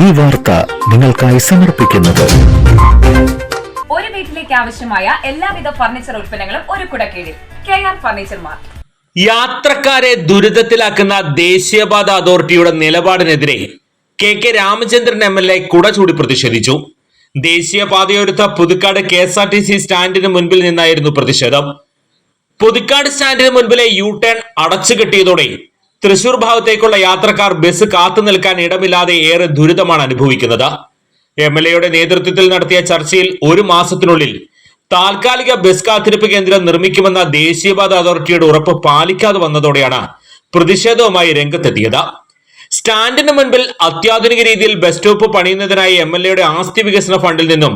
ഈ വാർത്ത നിങ്ങൾക്കായി സമർപ്പിക്കുന്നത് ഒരു വീട്ടിലേക്ക് ആവശ്യമായ എല്ലാവിധ ഫർണിച്ചർ ഉൽപ്പന്നങ്ങളും ഒരു കുടക്കീഴിൽ KR ഫർണിച്ചർ മാർട്ട്. യാത്രക്കാരെ ദുരിതത്തിലാക്കുന്ന ദേശീയപാത അതോറിറ്റിയുടെ നിലപാടിനെതിരെ KK രാമചന്ദ്രൻ MLA കുട ചൂടി പ്രതിഷേധിച്ചു. ദേശീയപാതയോരത്ത പുതുക്കാട് KSRTC സ്റ്റാൻഡിന് മുൻപിൽ നിന്നായിരുന്നു പ്രതിഷേധം. പുതുക്കാട് സ്റ്റാൻഡിന് മുൻപിലെ U-ടേൺ അടച്ചുകെട്ടിയതോടെ തൃശൂർ ഭാഗത്തേക്കുള്ള യാത്രക്കാർ ബസ് കാത്തു നിൽക്കാൻ ഇടമില്ലാതെ ഏറെ ദുരിതമാണ് അനുഭവിക്കുന്നത്. MLAയുടെ നേതൃത്വത്തിൽ നടത്തിയ ചർച്ചയിൽ ഒരു മാസത്തിനുള്ളിൽ താൽക്കാലിക ബസ് കാത്തിരിപ്പ് കേന്ദ്രം നിർമ്മിക്കുമെന്ന ദേശീയപാത അതോറിറ്റിയുടെ ഉറപ്പ് പാലിക്കാതെ വന്നതോടെയാണ് പ്രതിഷേധവുമായി രംഗത്തെത്തിയത്. സ്റ്റാൻഡിന് മുൻപിൽ അത്യാധുനിക രീതിയിൽ ബസ് സ്റ്റോപ്പ് പണിയുന്നതിനായി MLAയുടെ ആസ്തി വികസന ഫണ്ടിൽ നിന്നും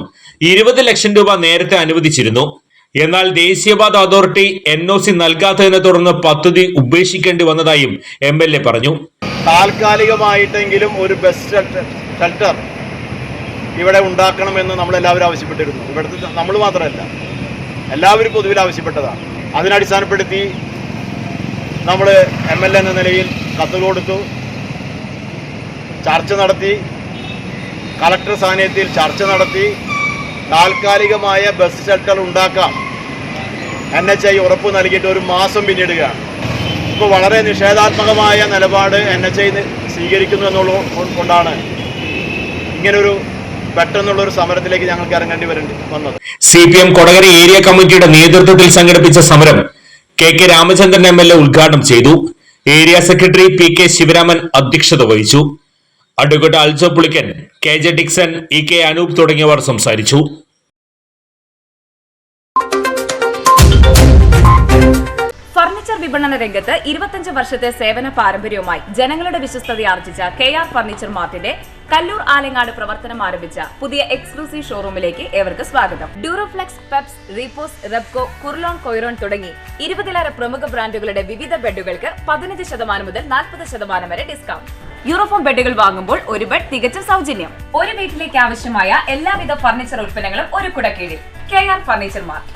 20 ലക്ഷം രൂപ നേരത്തെ അനുവദിച്ചിരുന്നു. എന്നാൽ ദേശീയപാത അതോറിറ്റി NOC നൽകാത്തതിനെ തുടർന്ന് പദ്ധതി ഉപേക്ഷിക്കേണ്ടി വന്നതായും MLA പറഞ്ഞു. താൽക്കാലികമായിട്ടെങ്കിലും ഒരു ബസ് ഷെൽട്ടർ ഇവിടെ ഉണ്ടാക്കണമെന്ന് നമ്മളെല്ലാവരും ആവശ്യപ്പെട്ടിരുന്നു. ഇവിടുത്തെ നമ്മൾ മാത്രമല്ല, എല്ലാവരും പൊതുവിൽ ആവശ്യപ്പെട്ടതാണ്. അതിനടിസ്ഥാനപ്പെടുത്തി നമ്മൾ MLA എന്ന നിലയിൽ കത്ത് കൊടുത്തു, ചർച്ച നടത്തി, കളക്ടർ സാന്നിധ്യത്തിൽ ചർച്ച നടത്തി. താൽക്കാലികമായ ബസ് ഷെൽട്ടർ ഉണ്ടാക്കാം NHI ഉറപ്പ് നൽകിയിട്ട് ഒരു മാസം പിന്നിടുകയാണ്. ഇപ്പോൾ വളരെ നിഷേധാത്മകമായ നിലപാട് NHI സ്വീകരിക്കുന്നു എന്നുള്ളത് കൊണ്ടാണ് ഇങ്ങനൊരു പെട്ടെന്നുള്ളൊരു സമരത്തിലേക്ക് ഞങ്ങൾക്ക് ഇറങ്ങേണ്ടി വന്നത്. CPM കൊടകര ഏരിയ കമ്മിറ്റിയുടെ നേതൃത്വത്തിൽ സംഘടിപ്പിച്ച സമരം KK രാമചന്ദ്രൻ MLA ഉദ്ഘാടനം ചെയ്തു. ഏരിയ സെക്രട്ടറി PK ശിവരാമൻ അധ്യക്ഷത വഹിച്ചു. Advocate Aljo Pulickan, KJ Dixon, EK Anoop തുടങ്ങിയവർ സംസാരിച്ചു. ഫർണിച്ചർ വിപണന രംഗത്ത് 25 വർഷത്തെ സേവന പാരമ്പര്യവുമായി ജനങ്ങളുടെ വിശ്വസ്തത ആർജിച്ച KR ഫർണിച്ചർ മാർട്ടിന്റെ കല്ലൂർ ആലങ്ങാട് പ്രവർത്തനം ആരംഭിച്ച പുതിയ എക്സ്ക്ലൂസീവ് ഷോറൂമിലേക്ക് ഏവർക്ക് സ്വാഗതം. ഡ്യൂറോഫ്ലെക്സ്, പെപ്സ്, റീപോസ്, റെബ്കോ, കുർലോൺ, കൊയ്റോൺ തുടങ്ങി 20ലേറെ പ്രമുഖ ബ്രാൻഡുകളുടെ വിവിധ ബെഡുകൾക്ക് 15% മുതൽ 40% വരെ ഡിസ്കൗണ്ട്. യൂറോഫോം ബെഡുകൾ വാങ്ങുമ്പോൾ ഒരു ബെഡ് തികച്ചും സൗജന്യം. ഒരു വീട്ടിലേക്ക് ആവശ്യമായ എല്ലാവിധ ഫർണിച്ചർ ഉൽപ്പന്നങ്ങളും ഒരു കുടക്കീഴിൽ KR ഫർണിച്ചർ മാർട്ട്.